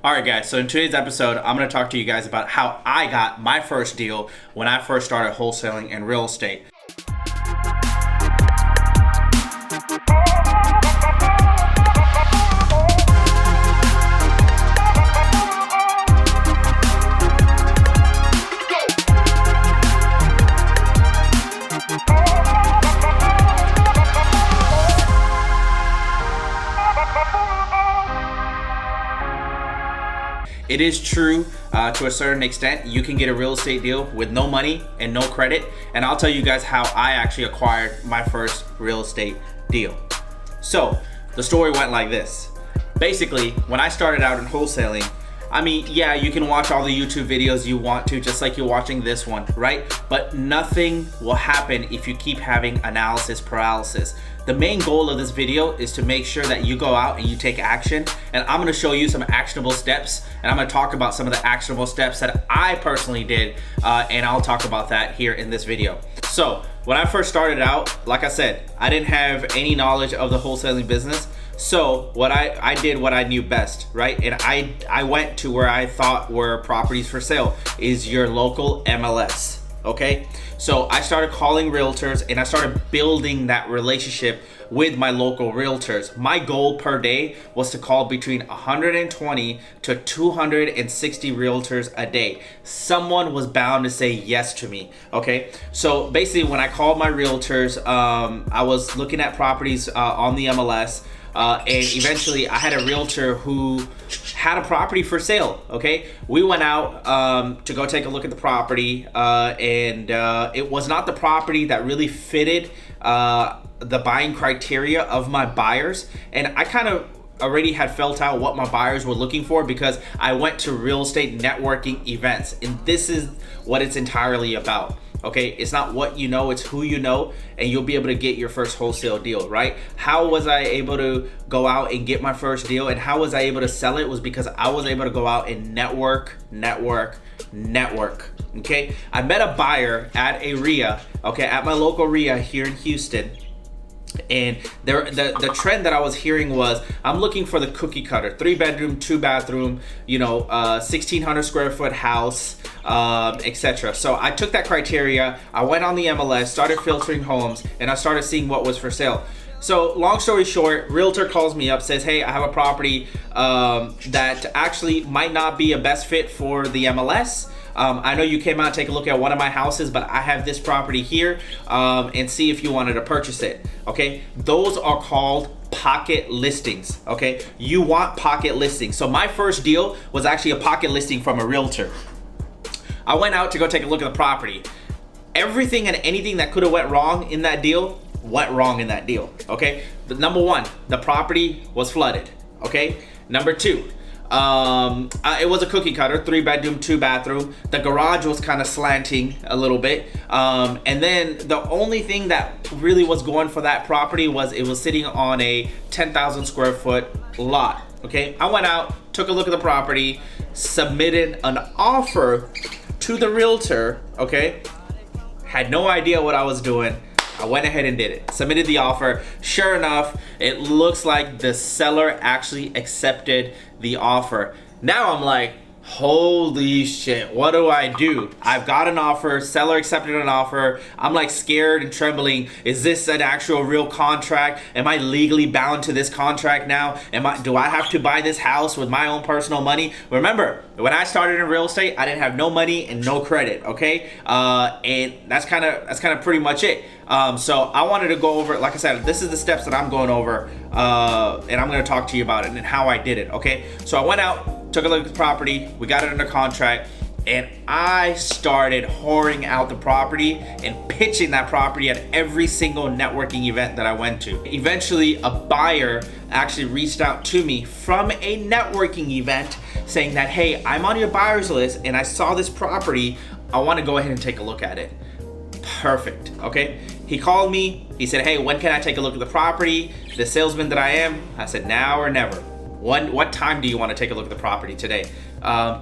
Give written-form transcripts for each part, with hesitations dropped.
Alright guys, so in today's episode, I'm going to talk to you guys about how I got my first deal when I first started wholesaling in real estate. It is true to a certain extent. You can get a real estate deal with no money and no credit. And I'll tell you guys how I actually acquired my first real estate deal. So the story went like this. Basically, when I started out in wholesaling, I mean, yeah, you can watch all the YouTube videos you want to, just like you're watching this one, right? But nothing will happen if you keep having analysis paralysis. The main goal of this video is to make sure that you go out and you take action. And I'm gonna show you some actionable steps, and I'm gonna talk about some of the actionable steps that I personally did, and I'll talk about that here in this video. So when I first started out, like I said, I didn't have any knowledge of the wholesaling business. So what I did what I knew best, right? And I went to where I thought were properties for sale, is your local MLS, okay? So I started calling realtors and I started building that relationship with my local realtors. My goal per day was to call between 120 to 260 realtors a day. Someone was bound to say yes to me, okay? So basically when I called my realtors, I was looking at properties on the MLS. And eventually I had a realtor who had a property for sale, okay? We went out to go take a look at the property, and it was not the property that really fitted the buying criteria of my buyers. And I kind of already had felt out what my buyers were looking for because I went to real estate networking events, and this is what it's entirely about. Okay, it's not what you know, it's who you know, and you'll be able to get your first wholesale deal, right? How was I able to go out and get my first deal, and how was I able to sell it? Was because I was able to go out and network. Okay, I met a buyer at a RIA, okay, at my local RIA here in Houston. And the trend that I was hearing was, I'm looking for the cookie cutter, 3-bedroom, 2-bathroom, 1,600 square foot house, etc. So I took that criteria, I went on the MLS, started filtering homes, and I started seeing what was for sale. So long story short, realtor calls me up, says, hey, I have a property that actually might not be a best fit for the MLS. I know you came out to take a look at one of my houses, but I have this property here, and see if you wanted to purchase it, okay? Those are called pocket listings, okay? You want pocket listings. So my first deal was actually a pocket listing from a realtor. I went out to go take a look at the property. Everything and anything that could have went wrong in that deal, went wrong in that deal, okay? The number one, the property was flooded, okay? Number two, it was a cookie cutter, 3-bedroom, 2-bathroom. The garage was kind of slanting a little bit. And then the only thing that really was going for that property was it was sitting on a 10,000 square foot lot. Okay, I went out, took a look at the property, submitted an offer to the realtor. Okay, had no idea what I was doing. I went ahead and did it. Submitted the offer. Sure enough, it looks like the seller actually accepted the offer. Now I'm like, holy shit, what do I do? I've got an offer, seller accepted an offer. I'm like scared and trembling. Is this an actual real contract? Am I legally bound to this contract now? Do I have to buy this house with my own personal money? Remember, when I started in real estate, I didn't have no money and no credit, okay? And that's kind of pretty much it. So I wanted to go over, like I said, this is the steps that I'm going over, and I'm going to talk to you about it and how I did it, okay? So I went out, took a look at the property, we got it under contract, and I started whoring out the property and pitching that property at every single networking event that I went to. Eventually, a buyer actually reached out to me from a networking event saying that, hey, I'm on your buyer's list and I saw this property, I want to go ahead and take a look at it. Perfect, okay? He called me, he said, hey, when can I take a look at the property? The salesman that I am, I said, now or never. What time do you want to take a look at the property today?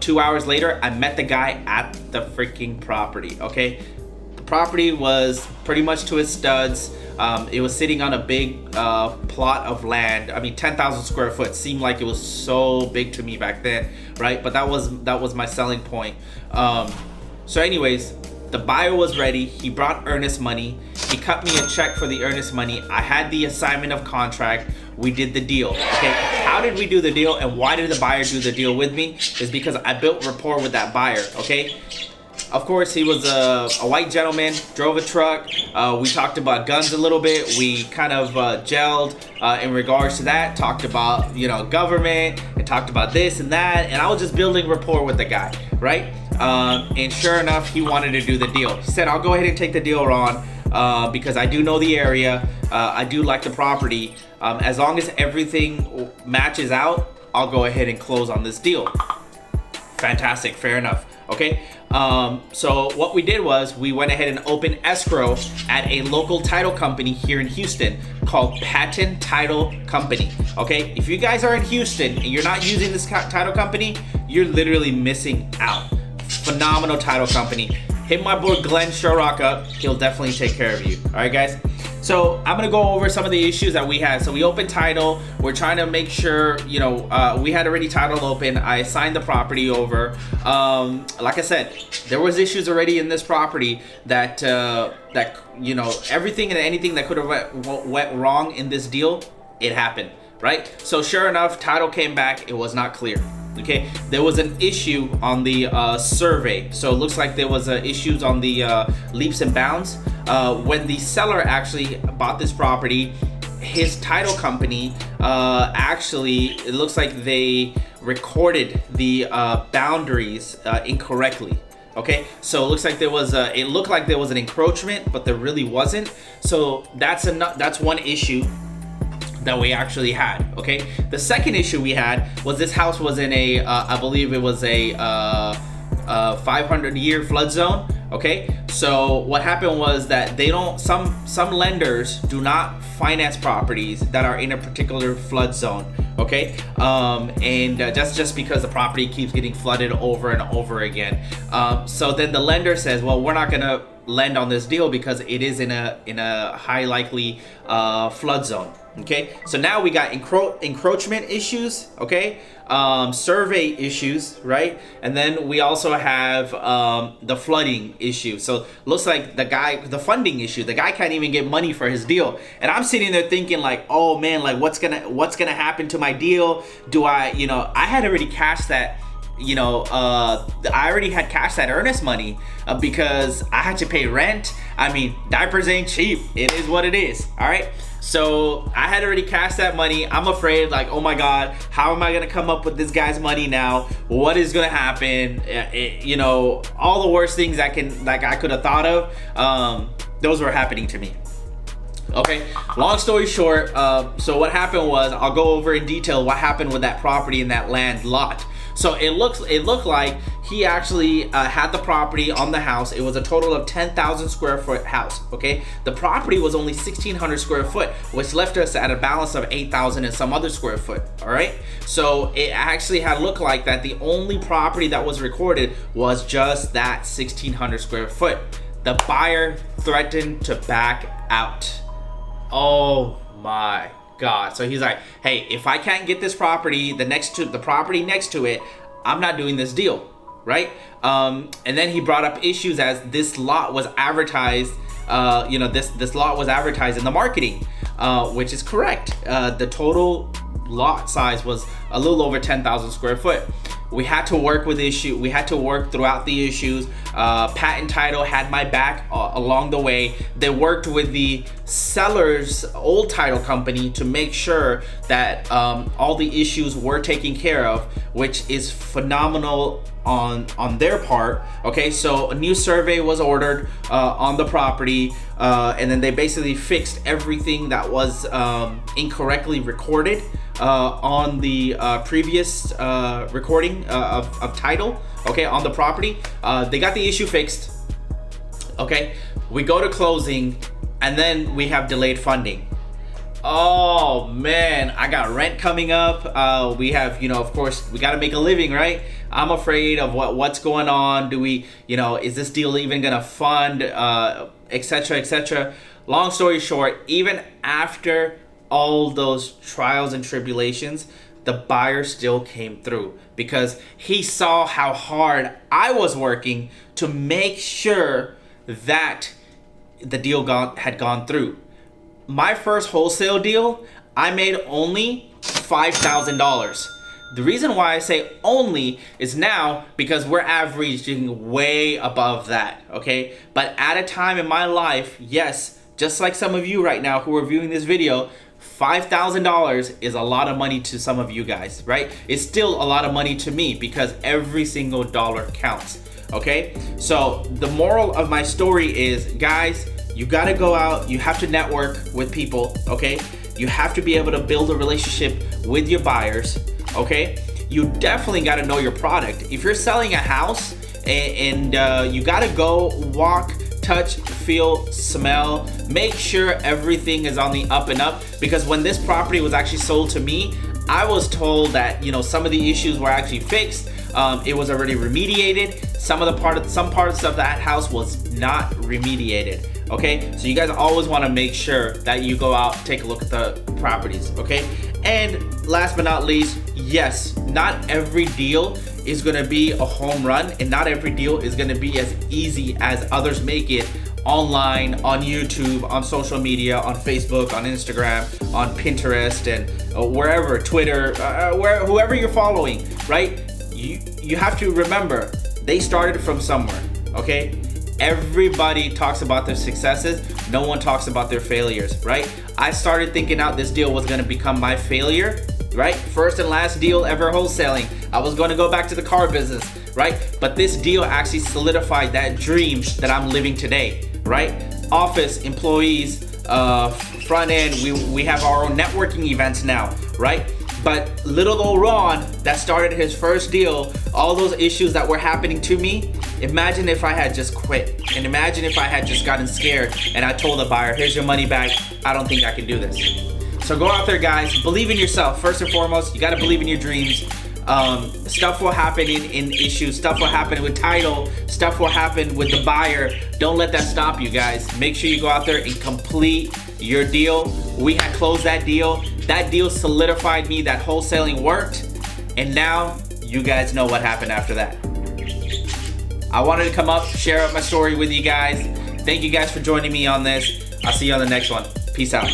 2 hours later, I met the guy at the freaking property, okay? The property was pretty much to its studs. It was sitting on a big plot of land. I mean, 10,000 square foot seemed like it was so big to me back then, right? But that was my selling point. So anyways, the buyer was ready. He brought earnest money. He cut me a check for the earnest money. I had the assignment of contract. We did the deal. Okay, how did we do the deal, and why did the buyer do the deal with me? Is because I built rapport with that buyer. Okay, of course he was a white gentleman, drove a truck. We talked about guns a little bit. We kind of gelled in regards to that. Talked about government, and talked about this and that. And I was just building rapport with the guy, right? And sure enough, he wanted to do the deal. He said, "I'll go ahead and take the deal, Ron, because I do know the area. I do like the property. As long as everything matches out, I'll go ahead and close on this deal." Fantastic, fair enough. Okay, so what we did was we went ahead and opened escrow at a local title company here in Houston called Patent Title Company. Okay, if you guys are in Houston and you're not using this title company, you're literally missing out. Phenomenal title company. Hit my boy Glenn Sherrock up. He'll definitely take care of you. All right, guys. So I'm gonna go over some of the issues that we had. So we opened title. We're trying to make sure, we had already title open. I signed the property over. Like I said, there was issues already in this property that everything and anything that could have went wrong in this deal, it happened, right? So sure enough, title came back. It was not clear. Okay, there was an issue on the survey. So it looks like there was issues on the leaps and bounds. When the seller actually bought this property, his title company it looks like they recorded the boundaries incorrectly. Okay, so it looks like it looked like there was an encroachment, but there really wasn't. So that's one issue that we actually had. Okay, the second issue we had was this house was in I believe it was a 500-year flood zone. Okay, so what happened was that some lenders do not finance properties that are in a particular flood zone. Okay, and that's just because the property keeps getting flooded over and over again. So then the lender says, well, we're not gonna lend on this deal because it is in a high likely flood zone. Okay, so now we got encroachment issues. Okay, survey issues, right? And then we also have the flooding issue. So looks like the funding issue. The guy can't even get money for his deal, and I'm sitting there thinking like, oh man, like what's gonna happen to my deal? Do I had already cashed that. I already had cashed that earnest money because I had to pay rent. I mean, diapers ain't cheap. It is what it is. All right. So I had already cashed that money. I'm afraid, like, oh my God, how am I gonna come up with this guy's money now? What is gonna happen? All the worst things I could have thought of. Those were happening to me. Okay, long story short, so what happened was, I'll go over in detail what happened with that property and that land lot. So it looked like he actually had the property on the house. It was a total of 10,000 square foot house. Okay, the property was only 1,600 square foot, which left us at a balance of 8,000 and some other square foot. All right, so it actually had looked like that the only property that was recorded was just that 1,600 square foot. The buyer threatened to back out. Oh my God. So he's like, hey, if I can't get this property, the property next to it, I'm not doing this deal, right? And then he brought up issues as this lot was advertised, this lot was advertised in the marketing, which is correct. The total lot size was a little over 10,000 square foot. We had to work throughout the issues. Patent Title had my back along the way. They worked with the seller's old title company to make sure that all the issues were taken care of, which is phenomenal on their part. Okay, so a new survey was ordered on the property, and then they basically fixed everything that was incorrectly recorded on the previous recording of title, okay, on the property. They got the issue fixed. Okay, we go to closing, and then we have delayed funding. Oh man, I got rent coming up. We have, of course, we got to make a living, right? I'm afraid of what's going on. Do we, is this deal even gonna fund, etc., etc. Long story short, even after all those trials and tribulations, the buyer still came through because he saw how hard I was working to make sure that the deal had gone through. My first wholesale deal, I made only $5,000. The reason why I say only is now because we're averaging way above that, okay? But at a time in my life, yes, just like some of you right now who are viewing this video, $5,000 is a lot of money to some of you guys, right? It's still a lot of money to me because every single dollar counts, okay? So the moral of my story is, guys, you gotta go out, you have to network with people, okay? You have to be able to build a relationship with your buyers, okay? You definitely gotta know your product. If you're selling a house and you gotta go walk, touch, feel, smell, make sure everything is on the up and up, because when this property was actually sold to me, I was told that, some of the issues were actually fixed. It was already remediated. Some parts of that house was not remediated. Okay, so you guys always want to make sure that you go out, take a look at the properties. Okay, and last but not least, yes, not every deal is going to be a home run, and not every deal is going to be as easy as others make it online, on YouTube, on social media, on Facebook, on Instagram, on Pinterest, and wherever, Twitter, whoever you're following, right? You have to remember, they started from somewhere, okay? Everybody talks about their successes. No one talks about their failures, right? I started thinking out this deal was gonna become my failure, right? First and last deal ever wholesaling. I was gonna go back to the car business, right? But this deal actually solidified that dream that I'm living today, right? Office, employees, front end, we have our own networking events now, right? But little old Ron that started his first deal, all those issues that were happening to me, imagine if I had just quit. And imagine if I had just gotten scared and I told the buyer, here's your money back, I don't think I can do this. So go out there, guys, believe in yourself. First and foremost, you gotta believe in your dreams. Stuff will happen in issues, stuff will happen with title, stuff will happen with the buyer. Don't let that stop you, guys. Make sure you go out there and complete your deal. We had closed that deal. That deal solidified me that wholesaling worked, and now you guys know what happened after that. I wanted to come up, share my story with you guys. Thank you guys for joining me on this. I'll see you on the next one. Peace out.